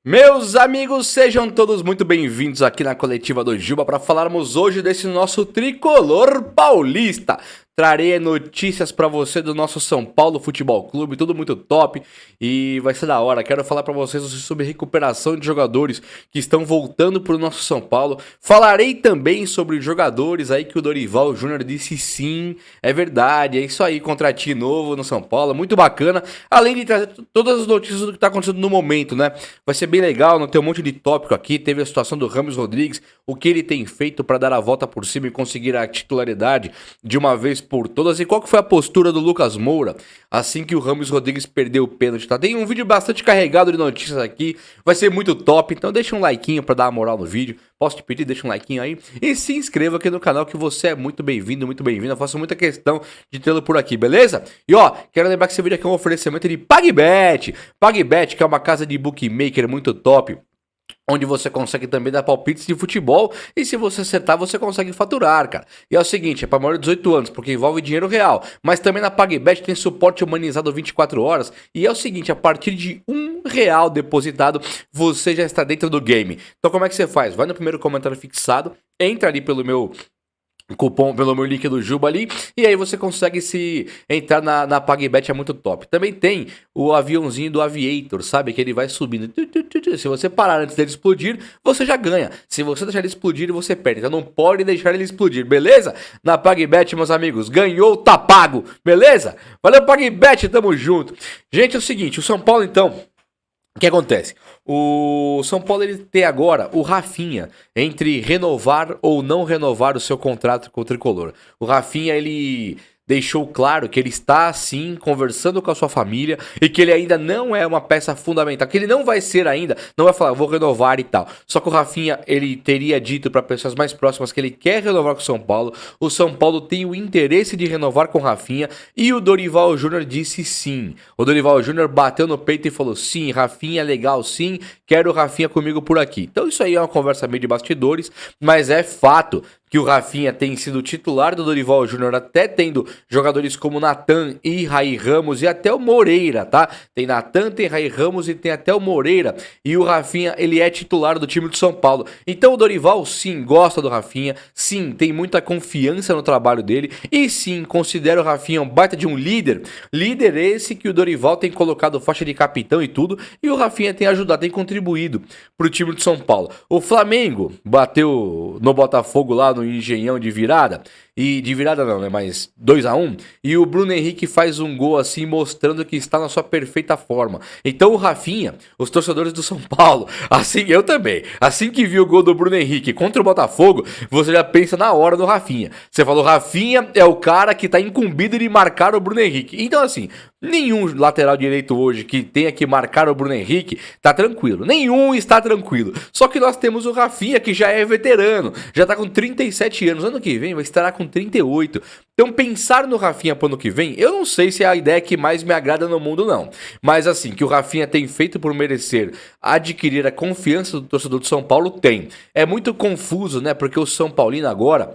Meus amigos, sejam todos muito bem-vindos aqui na coletiva do Juba para falarmos hoje desse nosso tricolor paulista. Trarei notícias para você do nosso São Paulo Futebol Clube, tudo muito top e vai ser da hora. Quero falar para vocês sobre recuperação de jogadores que estão voltando para o nosso São Paulo. Falarei também sobre jogadores aí que o Dorival Júnior disse sim, é verdade, é isso aí, contratinho novo no São Paulo, muito bacana. Além de trazer todas as notícias do que está acontecendo no momento, né? Vai ser bem legal, não tem um monte de tópico aqui. Teve a situação do Rames Rodrigues, o que ele tem feito para dar a volta por cima e conseguir a titularidade de uma vez por todas. E qual que foi a postura do Lucas Moura assim que o Rames Rodrigues perdeu o pênalti, tá? Tem um vídeo bastante carregado de notícias aqui, vai ser muito top, então deixa um likeinho para dar uma moral no vídeo. Posso te pedir, deixa um likeinho aí e se inscreva aqui no canal que você é muito bem-vindo, muito bem-vinda. Eu faço muita questão de tê-lo por aqui, beleza? E ó, quero lembrar que esse vídeo aqui é um oferecimento de PagBet. PagBet, que é uma casa de bookmaker muito top, onde você consegue também dar palpites de futebol e se você acertar, você consegue faturar, cara. E é o seguinte, é para maior de 18 anos, porque envolve dinheiro real. Mas também na PagBet tem suporte humanizado 24 horas. E é o seguinte, a partir de R$ 1 depositado, você já está dentro do game. Então como é que você faz? Vai no primeiro comentário fixado, entra ali pelo meu cupom, pelo meu link do Juba ali, e aí você consegue se entrar na PagBet, é muito top. Também tem o aviãozinho do Aviator, sabe? Que ele vai subindo. Se você parar antes dele explodir, você já ganha. Se você deixar ele explodir, você perde. Então não pode deixar ele explodir, beleza? Na PagBet, meus amigos, ganhou, tá pago, beleza? Valeu, PagBet, tamo junto. Gente, é o seguinte, o São Paulo, então, o que acontece? O São Paulo ele tem agora o Rafinha entre renovar ou não renovar o seu contrato com o Tricolor. O Rafinha ele deixou claro que ele está sim conversando com a sua família e que ele ainda não é uma peça fundamental, que ele não vai ser ainda, não vai falar, vou renovar e tal. Só que o Rafinha, ele teria dito para pessoas mais próximas que ele quer renovar com o São Paulo. O São Paulo tem o interesse de renovar com o Rafinha e o Dorival Júnior disse sim. O Dorival Júnior bateu no peito e falou: sim, Rafinha é legal, sim, quero o Rafinha comigo por aqui. Então isso aí é uma conversa meio de bastidores, mas é fato que o Rafinha tem sido titular do Dorival Júnior, até tendo jogadores como Natan e Raí Ramos e até o Moreira, tá? Tem Natan, tem Raí Ramos e tem até o Moreira. E o Rafinha, ele é titular do time do São Paulo. Então o Dorival, sim, gosta do Rafinha, sim, tem muita confiança no trabalho dele e sim, considera o Rafinha um baita de um líder. Líder esse que o Dorival tem colocado faixa de capitão e tudo, e o Rafinha tem ajudado, tem contribuído pro time do São Paulo. O Flamengo bateu no Botafogo lá no Engenhão de virada, e de virada não, né, mas 2-1, e o Bruno Henrique faz um gol assim, mostrando que está na sua perfeita forma. Então o Rafinha, os torcedores do São Paulo, assim, eu também, assim que viu o gol do Bruno Henrique contra o Botafogo, você já pensa na hora do Rafinha. Você falou, Rafinha é o cara que está incumbido de marcar o Bruno Henrique. Então assim, nenhum lateral direito hoje que tenha que marcar o Bruno Henrique tá tranquilo. Nenhum está tranquilo. Só que nós temos o Rafinha, que já é veterano, já tá com 37 anos. Ano que vem vai estar com 38. Então pensar no Rafinha pro ano que vem, eu não sei se é a ideia que mais me agrada no mundo não. Mas assim, que o Rafinha tem feito por merecer adquirir a confiança do torcedor do São Paulo, tem. É muito confuso, né? Porque o São Paulino agora,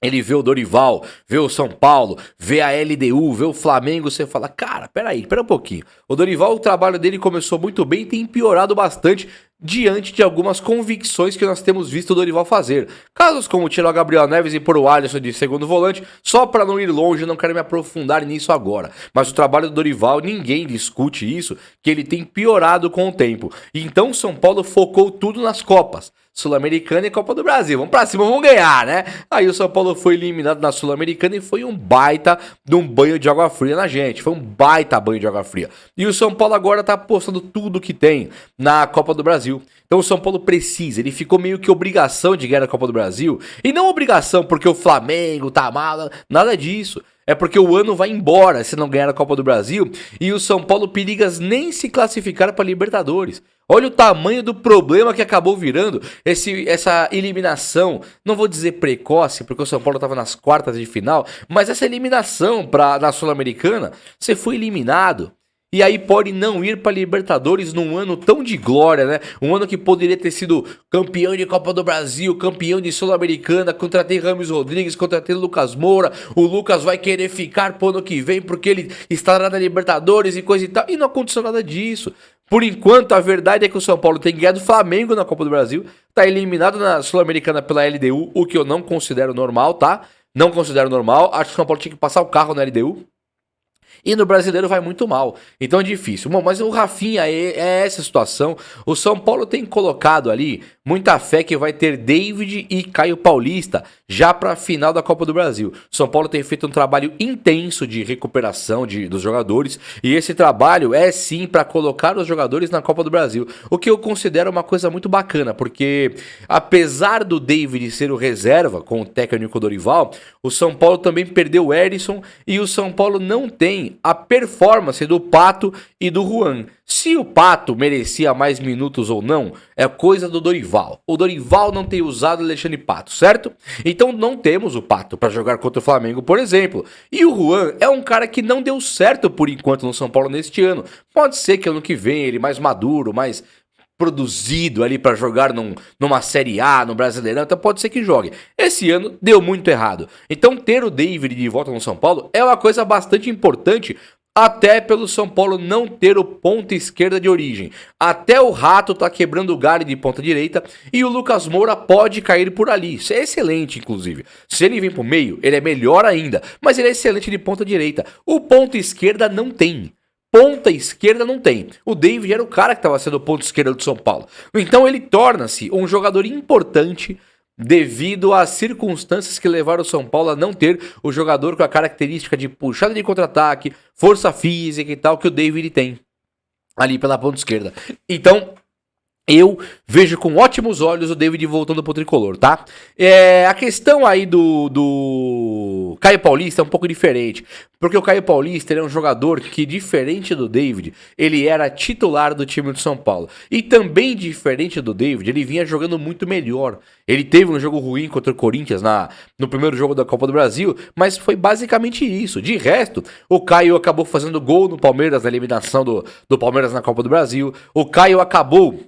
ele vê o Dorival, vê o São Paulo, vê a LDU, vê o Flamengo, você fala, cara, pera um pouquinho. O Dorival, o trabalho dele começou muito bem e tem piorado bastante diante de algumas convicções que nós temos visto o Dorival fazer. Casos como tirar o Gabriel Neves e pôr o Alisson de segundo volante, só para não ir longe, não quero me aprofundar nisso agora. Mas o trabalho do Dorival, ninguém discute isso, que ele tem piorado com o tempo. Então o São Paulo focou tudo nas Copas. Sul-Americana e Copa do Brasil. Vamos pra cima, vamos ganhar, né? Aí o São Paulo foi eliminado na Sul-Americana e foi um baita de um banho de água fria na gente. Foi um baita banho de água fria. E o São Paulo agora tá apostando tudo que tem na Copa do Brasil. Então o São Paulo precisa, ele ficou meio que obrigação de ganhar a Copa do Brasil. E não obrigação porque o Flamengo tá mal, nada disso. É porque o ano vai embora se não ganhar a Copa do Brasil e o São Paulo periga nem se classificar para Libertadores. Olha o tamanho do problema que acabou virando essa eliminação, não vou dizer precoce, porque o São Paulo estava nas quartas de final, mas essa eliminação na Sul-Americana, você foi eliminado e aí pode não ir para Libertadores num ano tão de glória, né? Um ano que poderia ter sido campeão de Copa do Brasil, campeão de Sul-Americana, contratei Rames Rodrigues, contratei Lucas Moura, o Lucas vai querer ficar pro ano que vem porque ele estará na Libertadores e coisa e tal, e não aconteceu nada disso. Por enquanto, a verdade é que o São Paulo tem ganhado o Flamengo na Copa do Brasil, tá eliminado na Sul-Americana pela LDU, o que eu não considero normal, tá? Não considero normal, acho que o São Paulo tinha que passar o carro na LDU. E no brasileiro vai muito mal. Então é difícil. Bom, mas o Rafinha é essa situação. O São Paulo tem colocado ali muita fé que vai ter David e Caio Paulista já para a final da Copa do Brasil. O São Paulo tem feito um trabalho intenso de recuperação dos jogadores. E esse trabalho é sim para colocar os jogadores na Copa do Brasil. O que eu considero uma coisa muito bacana. Porque apesar do David ser o reserva com o técnico Dorival, o São Paulo também perdeu o Erisson. E o São Paulo não tem a performance do Pato e do Juan. Se o Pato merecia mais minutos ou não, é coisa do Dorival. O Dorival não tem usado o Alexandre Pato, certo? Então não temos o Pato para jogar contra o Flamengo, por exemplo. E o Juan é um cara que não deu certo por enquanto no São Paulo neste ano. Pode ser que ano que vem ele mais maduro, mais produzido ali para jogar numa Série A, no Brasileirão, então pode ser que jogue. Esse ano deu muito errado. Então ter o David de volta no São Paulo é uma coisa bastante importante, até pelo São Paulo não ter o ponta esquerda de origem. Até o Rato tá quebrando o galho de ponta direita e o Lucas Moura pode cair por ali. Isso é excelente, inclusive. Se ele vem pro meio, ele é melhor ainda, mas ele é excelente de ponta direita. O ponta esquerda não tem. Ponta esquerda não tem. O David era o cara que estava sendo o ponto esquerda do São Paulo. Então ele torna-se um jogador importante devido às circunstâncias que levaram o São Paulo a não ter o jogador com a característica de puxada de contra-ataque, força física e tal que o David tem ali pela ponta esquerda. Então eu vejo com ótimos olhos o David voltando pro tricolor, tá? A questão aí do Caio Paulista é um pouco diferente. Porque o Caio Paulista ele é um jogador que, diferente do David, ele era titular do time do São Paulo. E também diferente do David, ele vinha jogando muito melhor. Ele teve um jogo ruim contra o Corinthians no primeiro jogo da Copa do Brasil, mas foi basicamente isso. De resto, o Caio acabou fazendo gol no Palmeiras, na eliminação do Palmeiras na Copa do Brasil. O Caio acabou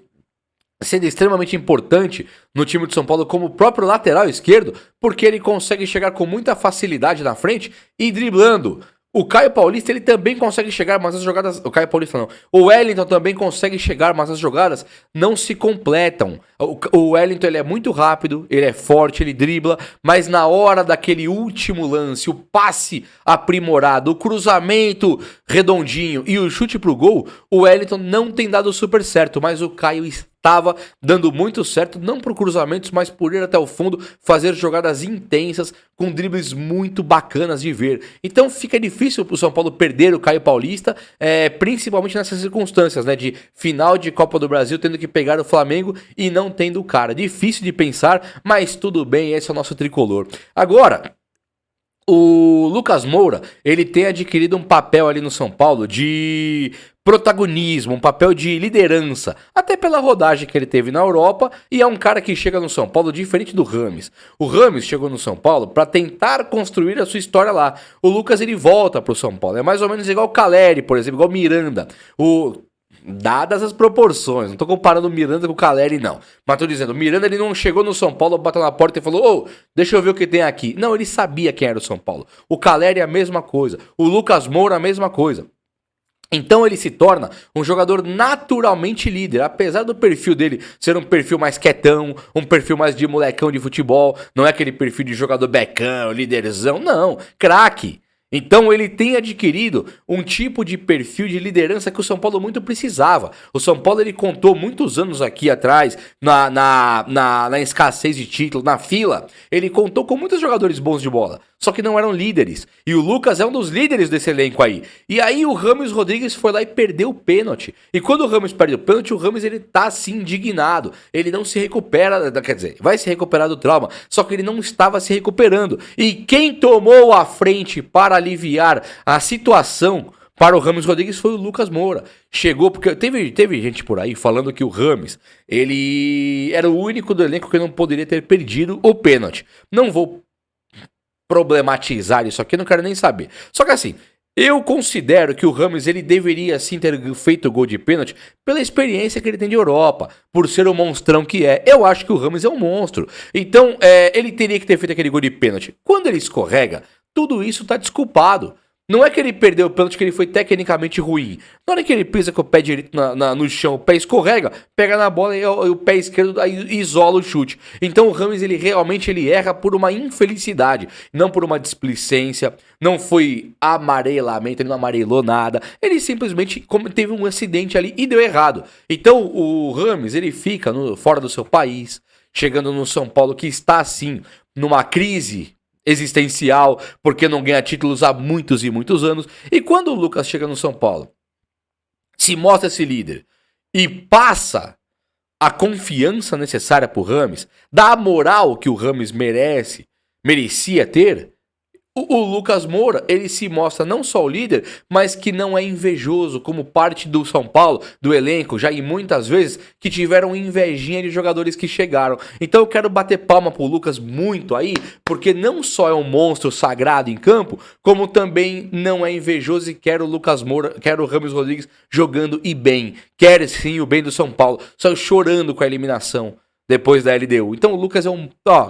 sendo extremamente importante no time de São Paulo como o próprio lateral esquerdo, porque ele consegue chegar com muita facilidade na frente e driblando. O Caio Paulista ele também consegue chegar, mas as jogadas... O Caio Paulista não. O Wellington também consegue chegar, mas as jogadas não se completam. O Wellington ele é muito rápido, ele é forte, ele dribla, mas na hora daquele último lance, o passe aprimorado, o cruzamento redondinho e o chute pro gol, o Wellington não tem dado super certo, mas o Caio estava dando muito certo, não por cruzamentos, mas por ir até o fundo, fazer jogadas intensas, com dribles muito bacanas de ver. Então fica difícil pro São Paulo perder o Caio Paulista, principalmente nessas circunstâncias, né, de final de Copa do Brasil, tendo que pegar o Flamengo e não tendo o cara. Difícil de pensar, mas tudo bem, esse é o nosso tricolor. Agora, o Lucas Moura, ele tem adquirido um papel ali no São Paulo de protagonismo, um papel de liderança, até pela rodagem que ele teve na Europa, e é um cara que chega no São Paulo diferente do Rames. O Rames chegou no São Paulo para tentar construir a sua história lá. O Lucas ele volta pro São Paulo, é mais ou menos igual o Caleri, por exemplo, igual o Miranda. Dadas as proporções, não tô comparando o Miranda com o Caleri, não. Mas tô dizendo, o Miranda ele não chegou no São Paulo, bateu na porta e falou, ô, deixa eu ver o que tem aqui. Não, ele sabia quem era o São Paulo. O Caleri é a mesma coisa. O Lucas Moura a mesma coisa. Então ele se torna um jogador naturalmente líder, apesar do perfil dele ser um perfil mais quietão, um perfil mais de molecão de futebol, não é aquele perfil de jogador becão, líderzão, não, craque. Então ele tem adquirido um tipo de perfil de liderança que o São Paulo muito precisava. O São Paulo ele contou muitos anos aqui atrás, na escassez de título, na fila, ele contou com muitos jogadores bons de bola, só que não eram líderes. E o Lucas é um dos líderes desse elenco aí. E aí o Rames Rodrigues foi lá e perdeu o pênalti. E quando o Rames perde o pênalti, o Rames ele tá assim indignado. Ele não se recupera, quer dizer, vai se recuperar do trauma, só que ele não estava se recuperando. E quem tomou a frente para aliviar a situação para o Rames Rodrigues foi o Lucas Moura. Chegou, porque teve gente por aí falando que o Rames, ele era o único do elenco que não poderia ter perdido o pênalti. Não vou problematizar isso aqui, não quero nem saber. Só que assim, Eu considero que o Rames ele deveria sim ter feito o gol de pênalti pela experiência que ele tem de Europa, por ser o monstrão que é. Eu acho que o Rames é um monstro. Então, ele teria que ter feito aquele gol de pênalti. Quando ele escorrega, tudo isso tá desculpado. Não é que ele perdeu o pênalti, que ele foi tecnicamente ruim. Na hora que ele pisa com o pé direito no chão, o pé escorrega, pega na bola e o pé esquerdo aí isola o chute. Então o Rames ele realmente erra por uma infelicidade, não por uma displicência, não foi amarelamento, ele não amarelou nada. Ele simplesmente teve um acidente ali e deu errado. Então o Rames ele fica fora do seu país, chegando no São Paulo que está assim, numa crise existencial, porque não ganha títulos há muitos e muitos anos. E quando o Lucas chega no São Paulo, se mostra esse líder e passa a confiança necessária pro Rames, dá a moral que o Rames merecia ter, o Lucas Moura, ele se mostra não só o líder, mas que não é invejoso, como parte do São Paulo, do elenco, já em muitas vezes, que tiveram invejinha de jogadores que chegaram. Então eu quero bater palma pro Lucas muito aí, porque não só é um monstro sagrado em campo, como também não é invejoso e quer o Lucas Moura, quer o Rames Rodrigues jogando e bem. Quer sim o bem do São Paulo, só chorando com a eliminação depois da LDU. Então o Lucas é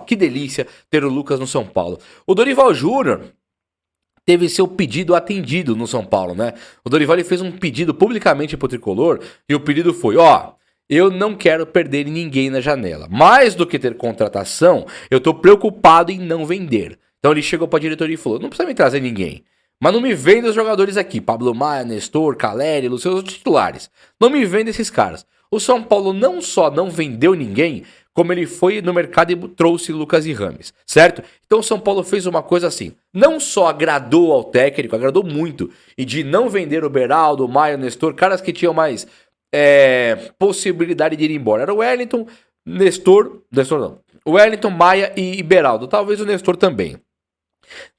que delícia ter o Lucas no São Paulo. O Dorival Júnior teve seu pedido atendido no São Paulo, né? O Dorival ele fez um pedido publicamente pro Tricolor e o pedido foi, eu não quero perder ninguém na janela. Mais do que ter contratação, eu tô preocupado em não vender. Então ele chegou pra diretoria e falou, não precisa me trazer ninguém, mas não me venda os jogadores aqui, Pablo Maia, Nestor, Caleri, os seus titulares. Não me venda esses caras. O São Paulo não só não vendeu ninguém, como ele foi no mercado e trouxe Lucas e Rames, certo? Então o São Paulo fez uma coisa assim, não só agradou ao técnico, agradou muito, e de não vender o Beraldo, o Maia, o Nestor, caras que tinham mais possibilidade de ir embora. Era o Wellington, Nestor não, o Wellington, Maia e Beraldo, talvez o Nestor também.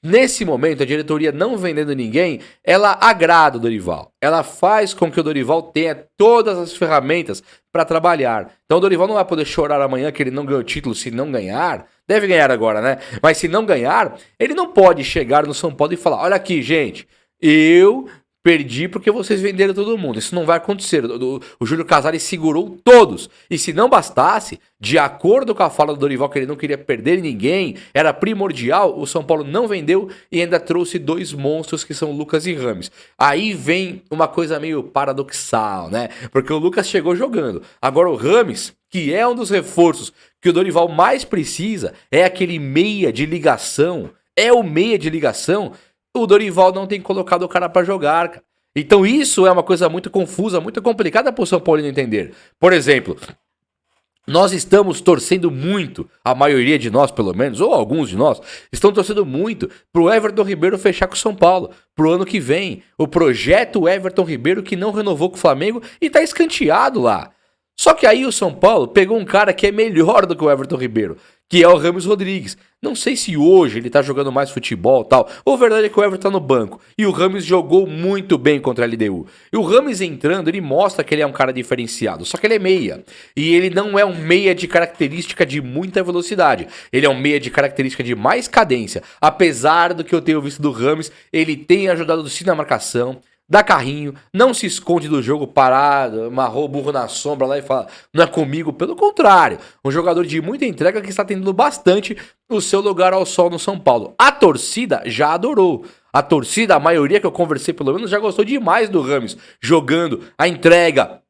Nesse momento, a diretoria não vendendo ninguém, ela agrada o Dorival. Ela faz com que o Dorival tenha todas as ferramentas para trabalhar. Então o Dorival não vai poder chorar amanhã que ele não ganhou o título se não ganhar. Deve ganhar agora, né? Mas se não ganhar, ele não pode chegar no São Paulo e falar, olha aqui, gente, eu perdi porque vocês venderam todo mundo. Isso não vai acontecer. O Júlio Casares segurou todos. E se não bastasse, de acordo com a fala do Dorival, que ele não queria perder ninguém, era primordial, o São Paulo não vendeu e ainda trouxe dois monstros que são Lucas e Rames. Aí vem uma coisa meio paradoxal, né? Porque o Lucas chegou jogando. Agora o Rames, que é um dos reforços que o Dorival mais precisa, é aquele meia de ligação. É o meia de ligação. O Dorival não tem colocado o cara pra jogar, cara. Então isso é uma coisa muito confusa, muito complicada pro São Paulo entender. Por exemplo, nós estamos torcendo muito, a maioria de nós pelo menos, ou alguns de nós, estão torcendo muito pro Everton Ribeiro fechar com o São Paulo, pro ano que vem. O projeto Everton Ribeiro que não renovou com o Flamengo e tá escanteado lá. Só que aí o São Paulo pegou um cara que é melhor do que o Everton Ribeiro, que é o Rames Rodrigues. Não sei se hoje ele tá jogando mais futebol e tal. Ou a verdade é que o Everton tá no banco. E o Rames jogou muito bem contra a LDU. E o Rames entrando, ele mostra que ele é um cara diferenciado. Só que ele é meia. E ele não é um meia de característica de muita velocidade. Ele é um meia de característica de mais cadência. Apesar do que eu tenho visto do Rames, ele tem ajudado sim na marcação. Dá carrinho, não se esconde do jogo parado, amarrou o burro na sombra lá e fala, não é comigo, pelo contrário, um jogador de muita entrega que está tendo bastante o seu lugar ao sol no São Paulo. A torcida já adorou, a torcida, a maioria que eu conversei pelo menos, já gostou demais do Rames, jogando, a entrega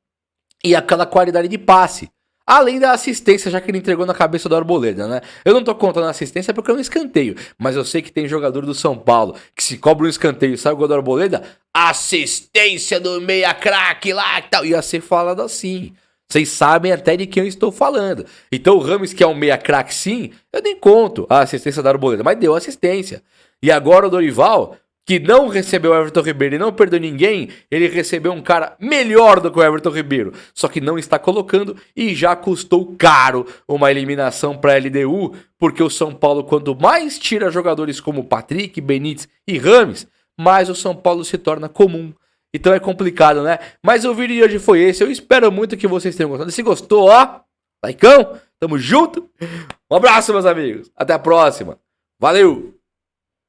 e aquela qualidade de passe. Além da assistência, já que ele entregou na cabeça do Arboleda, né? Eu não tô contando a assistência porque é um escanteio. Mas eu sei que tem jogador do São Paulo que se cobra um escanteio e sai o gol do Arboleda, assistência do meia craque lá e tal. Ia ser falado assim. Vocês sabem até de quem eu estou falando. Então o Rames, que é um meia craque sim, eu nem conto a assistência do Arboleda, mas deu assistência. E agora o Dorival, que não recebeu o Everton Ribeiro e não perdeu ninguém, ele recebeu um cara melhor do que o Everton Ribeiro, só que não está colocando e já custou caro uma eliminação para a LDU, porque o São Paulo, quanto mais tira jogadores como Patrick, Benítez e Rames, mais o São Paulo se torna comum. Então é complicado, né? Mas o vídeo de hoje foi esse, eu espero muito que vocês tenham gostado. Se gostou, likeão, tamo junto, um abraço meus amigos, até a próxima, valeu!